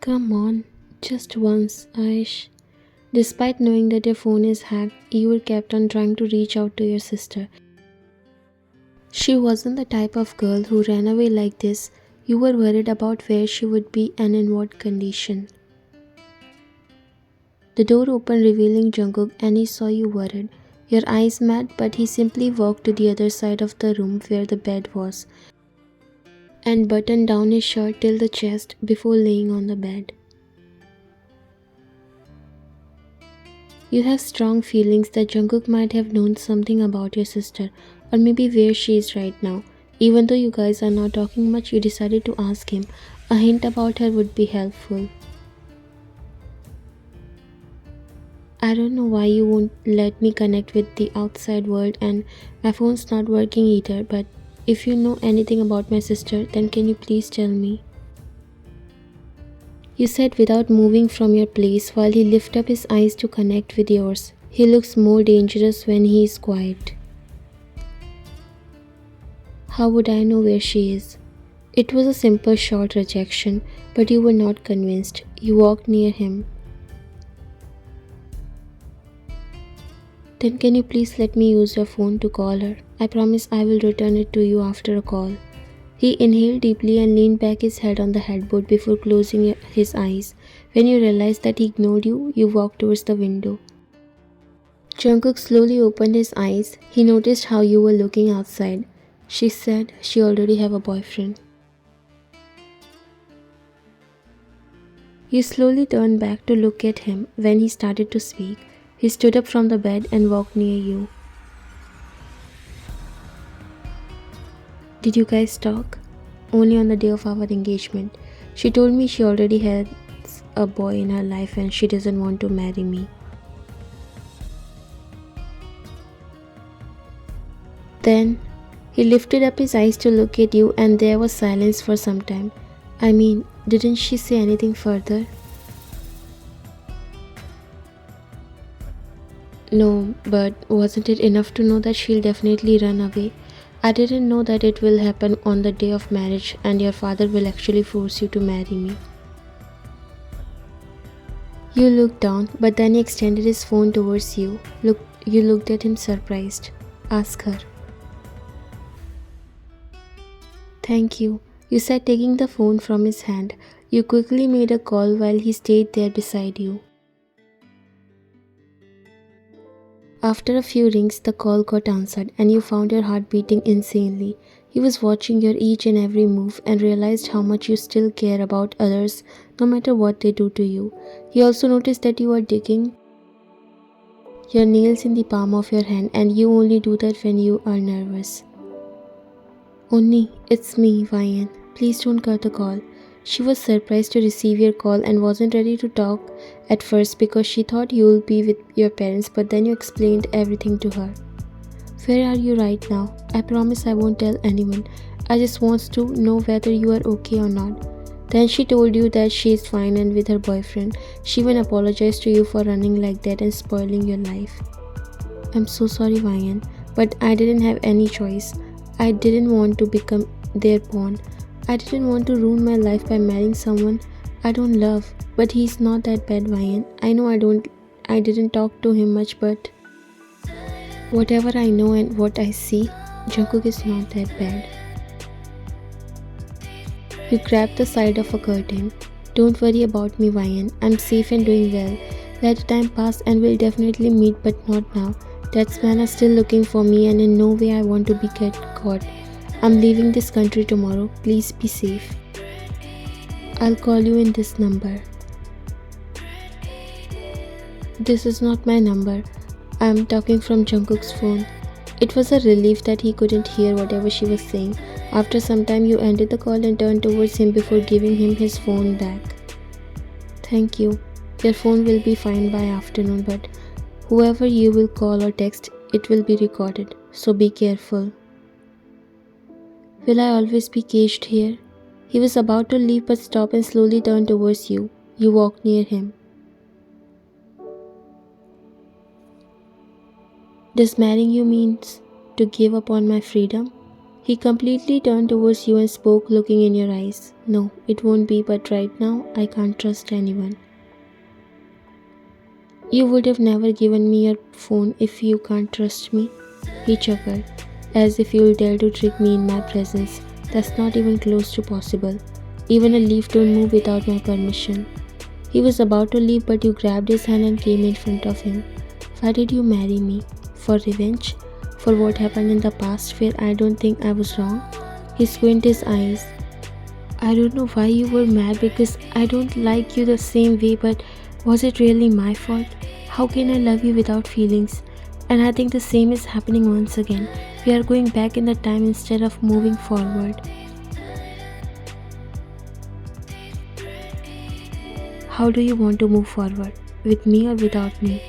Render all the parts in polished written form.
Come on, just once, Aish. Despite knowing that your phone is hacked, you were kept on trying to reach out to your sister. She wasn't the type of girl who ran away like this. You were worried about where she would be and in what condition. The door opened, revealing Jungkook, and he saw you worried. Your eyes met, but he simply walked to the other side of the room where the bed was and buttoned down his shirt till the chest before laying on the bed. You have strong feelings that Jungkook might have known something about your sister, or maybe where she is right now. Even though you guys are not talking much, you decided to ask him. A hint about her would be helpful. I don't know why you won't let me connect with the outside world, and my phone's not working either, but if you know anything about my sister, then can you please tell me? You said without moving from your place while he lifted up his eyes to connect with yours. He looks more dangerous when he is quiet. How would I know where she is? It was a simple short rejection, but you were not convinced. You walked near him. Then can you please let me use your phone to call her? I promise I will return it to you after a call. He inhaled deeply and leaned back his head on the headboard before closing his eyes. When you realized that he ignored you, you walked towards the window. Jungkook slowly opened his eyes. He noticed how you were looking outside. She said she already have a boyfriend. You slowly turned back to look at him. When he started to speak, he stood up from the bed and walked near you. Did you guys talk? Only on the day of our engagement. She told me she already has a boy in her life and she doesn't want to marry me. Then he lifted up his eyes to look at you, and there was silence for some time. I mean, didn't she say anything further? No, but wasn't it enough to know that she'll definitely run away? I didn't know that it will happen on the day of marriage and your father will actually force you to marry me. You looked down, but then he extended his phone towards you. You looked at him surprised. Ask her. Thank you, you said, taking the phone from his hand. You quickly made a call while he stayed there beside you. After a few rings, the call got answered and you found your heart beating insanely. He was watching your each and every move and realized how much you still care about others no matter what they do to you. He also noticed that you are digging your nails in the palm of your hand, and you only do that when you are nervous. Onni, it's me, Vian. Please don't cut the call. She was surprised to receive your call and wasn't ready to talk at first because she thought you'll be with your parents, but then you explained everything to her. Where are you right now? I promise I won't tell anyone. I just want to know whether you are okay or not. Then she told you that she is fine and with her boyfriend. She even apologized to you for running like that and spoiling your life. I'm so sorry, Vian, but I didn't have any choice. I didn't want to become their pawn. I didn't want to ruin my life by marrying someone I don't love. But he's not that bad, Vian. I know I didn't talk to him much, but whatever I know and what I see, Jungkook is not that bad. You grabbed the side of a curtain. Don't worry about me, Vian. I'm safe and doing well. Let time pass and we'll definitely meet, but not now. That man is still looking for me and in no way I want to be get caught. I'm leaving this country tomorrow. Please be safe. I'll call you in this number. This is not my number. I'm talking from Jungkook's phone. It was a relief that he couldn't hear whatever she was saying. After some time, you ended the call and turned towards him before giving him his phone back. Thank you. Your phone will be fine by afternoon, but whoever you will call or text, it will be recorded. So be careful. Will I always be caged here? He was about to leave but stopped and slowly turned towards you. You walked near him. Does marrying you means to give up on my freedom? He completely turned towards you and spoke, looking in your eyes. No, it won't be, but right now, I can't trust anyone. You would have never given me your phone if you can't trust me. He chuckled, as if you'll dare to trick me in my presence. That's not even close to possible. Even a leaf don't move without my permission. He was about to leave, but you grabbed his hand and came in front of him. Why did you marry me? For revenge? For what happened in the past where I don't think I was wrong? He squinted his eyes. I don't know why you were mad because I don't like you the same way, but was it really my fault? How can I love you without feelings? And I think the same is happening once again. We are going back in the time instead of moving forward. How do you want to move forward? With me or without me?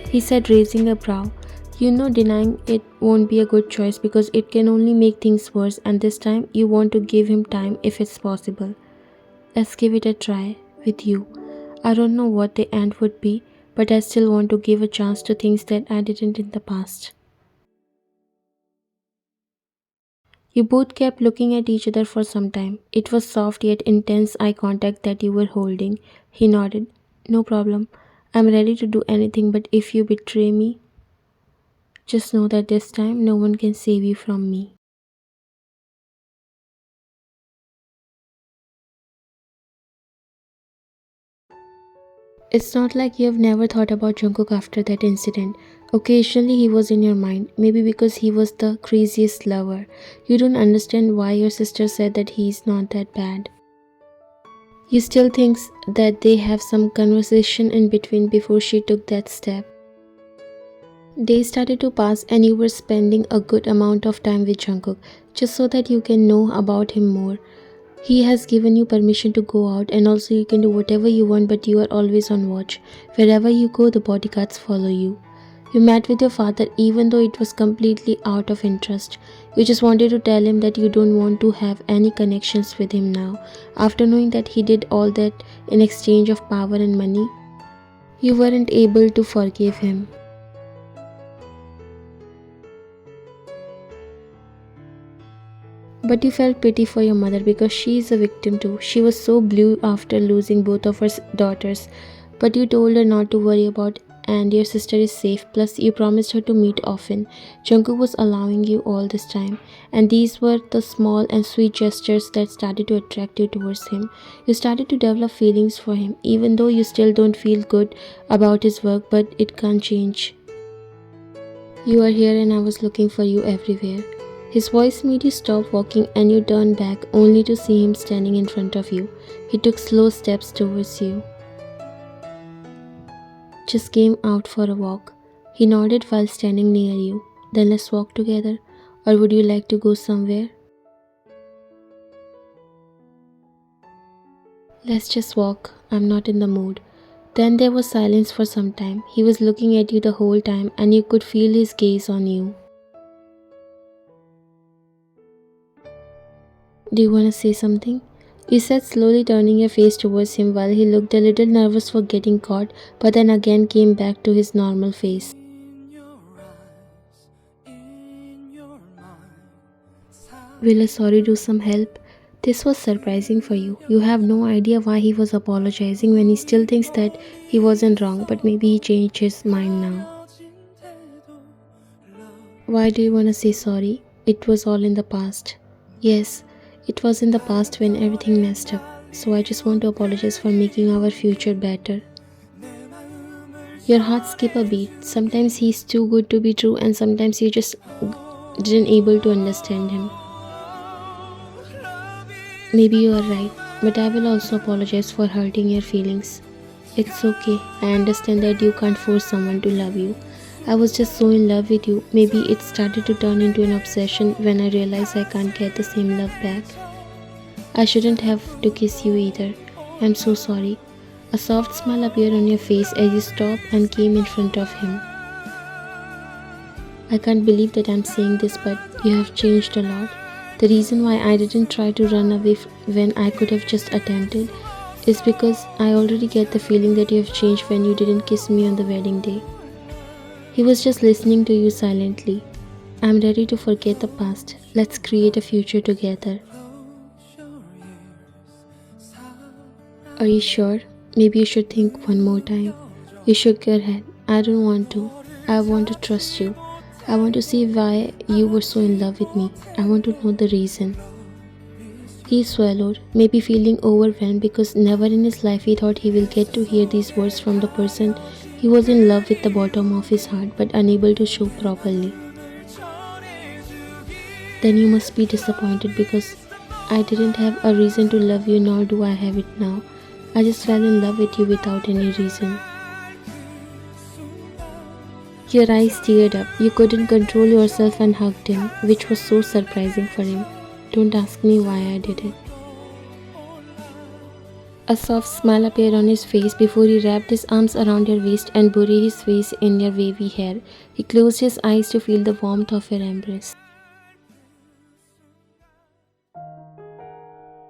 He said, raising a brow. You know denying it won't be a good choice because it can only make things worse, and this time you want to give him time if it's possible. Let's give it a try with you. I don't know what the end would be, but I still want to give a chance to things that I didn't in the past. You both kept looking at each other for some time. It was soft yet intense eye contact that you were holding. He nodded. No problem. I'm ready to do anything, but if you betray me, just know that this time no one can save you from me. It's not like you have never thought about Jungkook after that incident. Occasionally he was in your mind, maybe because he was the craziest lover. You don't understand why your sister said that he's not that bad. You still think that they have some conversation in between before she took that step. Days started to pass and you were spending a good amount of time with Jungkook just so that you can know about him more. He has given you permission to go out and also you can do whatever you want, but you are always on watch. Wherever you go, the bodyguards follow you. You met with your father even though it was completely out of interest. You just wanted to tell him that you don't want to have any connections with him now. After knowing that he did all that in exchange of power and money, you weren't able to forgive him. But you felt pity for your mother because she is a victim too. She was so blue after losing both of her daughters. But you told her not to worry about and your sister is safe. Plus you promised her to meet often. Jungkook was allowing you all this time. And these were the small and sweet gestures that started to attract you towards him. You started to develop feelings for him even though you still don't feel good about his work, but it can't change. You are here and I was looking for you everywhere. His voice made you stop walking and you turned back only to see him standing in front of you. He took slow steps towards you. Just came out for a walk. He nodded while standing near you. Then let's walk together. Or would you like to go somewhere? Let's just walk. I'm not in the mood. Then there was silence for some time. He was looking at you the whole time and you could feel his gaze on you. Do you want to say something? You said, slowly turning your face towards him while he looked a little nervous for getting caught, but then again came back to his normal face. Will a sorry do some help? This was surprising for you. You have no idea why he was apologizing when he still thinks that he wasn't wrong, but maybe he changed his mind now. Why do you want to say sorry? It was all in the past. Yes. It was in the past when everything messed up, so I just want to apologize for making our future better. Your heart skip a beat. Sometimes he's too good to be true and sometimes you just didn't able to understand him. Maybe you are right, but I will also apologize for hurting your feelings. It's okay, I understand that you can't force someone to love you. I was just so in love with you. Maybe it started to turn into an obsession when I realized I can't get the same love back. I shouldn't have to kiss you either. I'm so sorry. A soft smile appeared on your face as you stopped and came in front of him. I can't believe that I'm saying this, but you have changed a lot. The reason why I didn't try to run away when I could have just attempted is because I already get the feeling that you have changed when you didn't kiss me on the wedding day. He was just listening to you silently. I'm ready to forget the past. Let's create a future together. Are you sure? Maybe you should think one more time. You shook your head. I don't want to. I want to trust you. I want to see why you were so in love with me. I want to know the reason. He swallowed, maybe feeling overwhelmed because never in his life he thought he will get to hear these words from the person he was in love with the bottom of his heart but unable to show properly. Then you must be disappointed because I didn't have a reason to love you, nor do I have it now. I just fell in love with you without any reason. Your eyes teared up. You couldn't control yourself and hugged him, which was so surprising for him. Don't ask me why I did it. A soft smile appeared on his face before he wrapped his arms around your waist and buried his face in your wavy hair. He closed his eyes to feel the warmth of your embrace.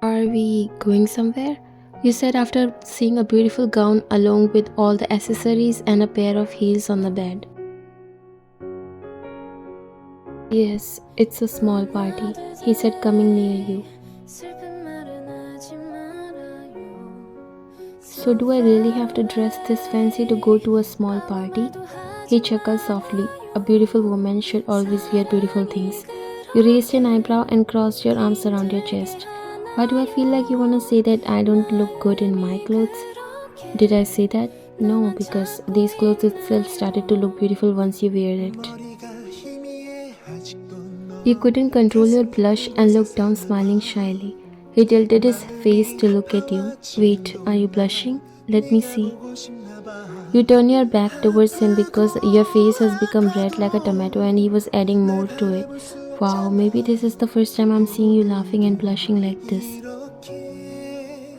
Are we going somewhere? You said after seeing a beautiful gown along with all the accessories and a pair of heels on the bed. Yes, it's a small party, he said, coming near you. So do I really have to dress this fancy to go to a small party? He chuckled softly. A beautiful woman should always wear beautiful things. You raised an eyebrow and crossed your arms around your chest. Why do I feel like you want to say that I don't look good in my clothes? Did I say that? No, because these clothes itself started to look beautiful once you wear it. You couldn't control your blush and looked down smiling shyly. He tilted his face to look at you. Wait, are you blushing? Let me see. You turn your back towards him because your face has become red like a tomato and he was adding more to it. Wow, maybe this is the first time I'm seeing you laughing and blushing like this.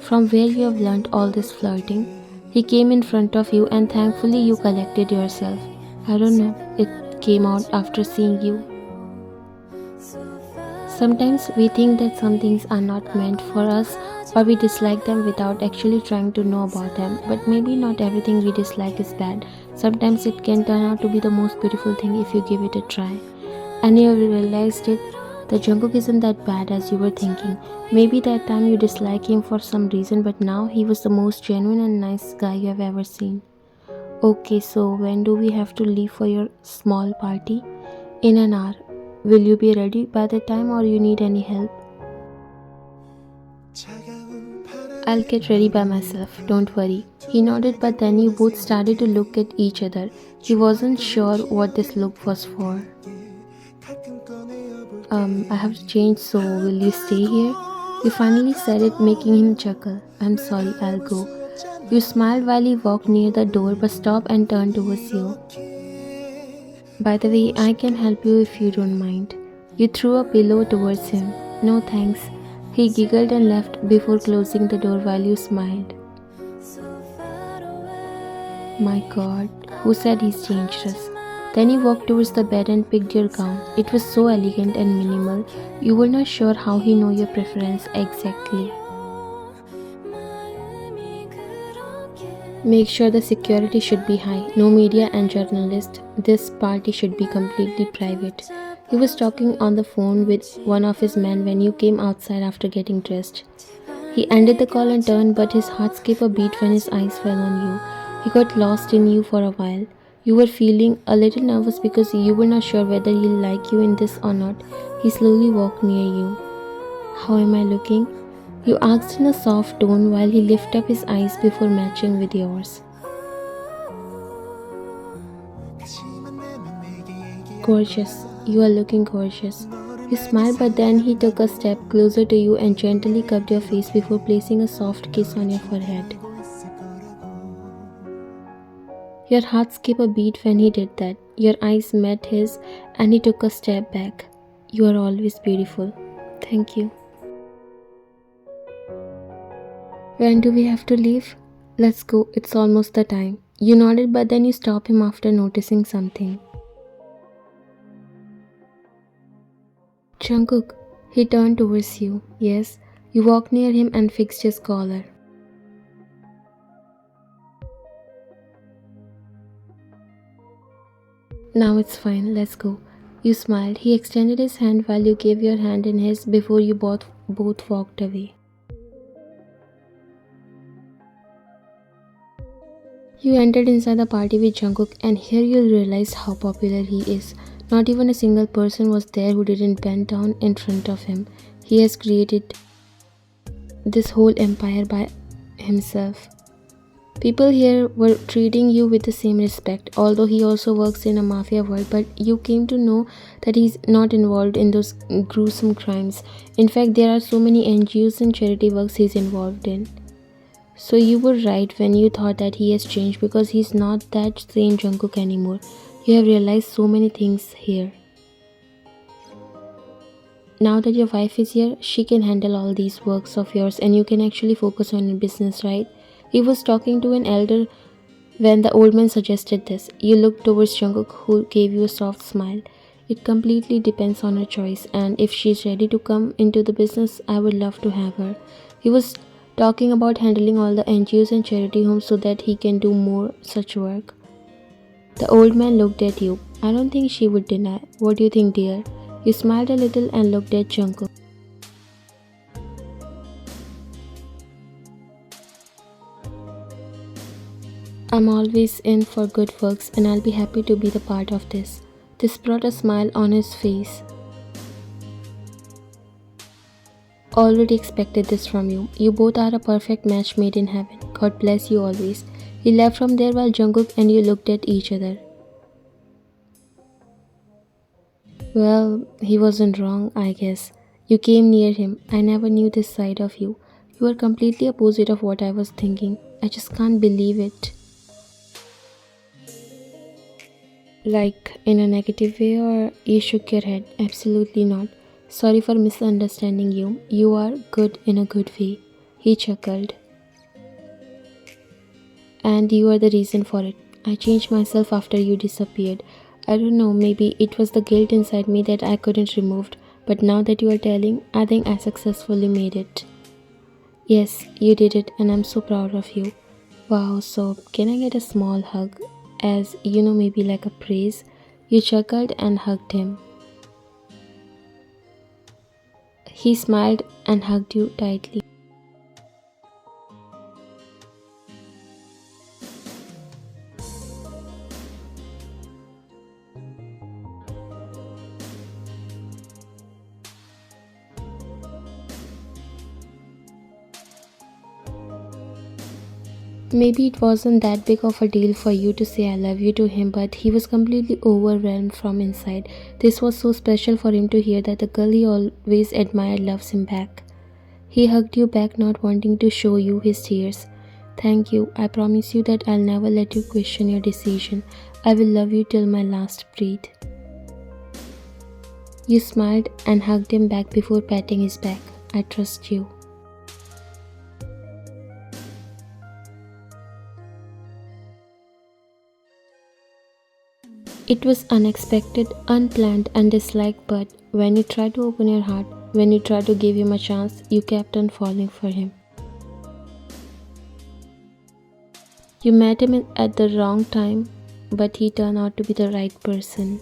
From where you have learnt all this flirting? He came in front of you and thankfully you collected yourself. I don't know, it came out after seeing you. Sometimes we think that some things are not meant for us or we dislike them without actually trying to know about them. But maybe not everything we dislike is bad. Sometimes it can turn out to be the most beautiful thing if you give it a try. And you realized it, the Jungkook isn't that bad as you were thinking. Maybe that time you disliked him for some reason, but now he was the most genuine and nice guy you have ever seen. Okay, so when do we have to leave for your small party? In an hour. Will you be ready by that time or you need any help? I'll get ready by myself, don't worry. He nodded, but then you both started to look at each other. He wasn't sure what this look was for. I have to change, so will you stay here? You finally said it, making him chuckle. I'm sorry, I'll go. You smiled while he walked near the door but stopped and turned towards you. By the way, I can help you if you don't mind. You threw a pillow towards him. No thanks. He giggled and left before closing the door while you smiled. My God, who said he's dangerous? Then he walked towards the bed and picked your gown. It was so elegant and minimal. You were not sure how he knew your preference exactly. Make sure the security should be high. No media and journalists. This party should be completely private. He was talking on the phone with one of his men when you came outside after getting dressed. He ended the call and turned, but his heart skipped a beat when his eyes fell on you. He got lost in you for a while. You were feeling a little nervous because you were not sure whether he'll like you in this or not. He slowly walked near you. How am I looking? You asked in a soft tone while he lifted up his eyes before matching with yours. Gorgeous. You are looking gorgeous. You smiled, but then he took a step closer to you and gently cupped your face before placing a soft kiss on your forehead. Your heart skipped a beat when he did that. Your eyes met his and he took a step back. You are always beautiful. Thank you. When do we have to leave? Let's go, it's almost the time. You nodded, but then you stopped him after noticing something. Jungkook, he turned towards you. Yes, you walked near him and fixed his collar. Now it's fine, let's go. You smiled. He extended his hand while you gave your hand in his before you both walked away. You entered inside the party with Jungkook, and here you'll realize how popular he is. Not even a single person was there who didn't bend down in front of him. He has created this whole empire by himself. People here were treating you with the same respect, although he also works in a mafia world, but you came to know that he's not involved in those gruesome crimes. In fact, there are so many NGOs and charity works he's involved in. So you were right when you thought that he has changed because he's not that same Jungkook anymore. You have realized so many things here. Now that your wife is here, she can handle all these works of yours and you can actually focus on your business, right? He was talking to an elder when the old man suggested this. You looked towards Jungkook who gave you a soft smile. It completely depends on her choice and if she's ready to come into the business, I would love to have her. He was talking about handling all the NGOs and charity homes so that he can do more such work. The old man looked at you. I don't think she would deny. What do you think, dear? You smiled a little and looked at Jungkook. I'm always in for good works and I'll be happy to be the part of this. This brought a smile on his face. Already expected this from you. You both are a perfect match made in heaven. God bless you always. He left from there while Jungkook and you looked at each other. Well, he wasn't wrong, I guess. You came near him. I never knew this side of you. You were completely opposite of what I was thinking. I just can't believe it. Like in a negative way, or you shook your head? Absolutely not. Sorry for misunderstanding you. You are good in a good way. He chuckled. And you are the reason for it. I changed myself after you disappeared. I don't know, maybe it was the guilt inside me that I couldn't remove, but now that you are telling, I think I successfully made it. Yes, you did it, and I'm so proud of you. Wow, so can I get a small hug? As you know, maybe like a praise? You chuckled and hugged him. He smiled and hugged you tightly. Maybe it wasn't that big of a deal for you to say I love you to him, but he was completely overwhelmed from inside. This was so special for him to hear that the girl he always admired loves him back. He hugged you back, not wanting to show you his tears. Thank you. I promise you that I'll never let you question your decision. I will love you till my last breath. You smiled and hugged him back before patting his back. I trust you. It was unexpected, unplanned, and disliked, but when you tried to open your heart, when you tried to give him a chance, you kept on falling for him. You met him at the wrong time, but he turned out to be the right person.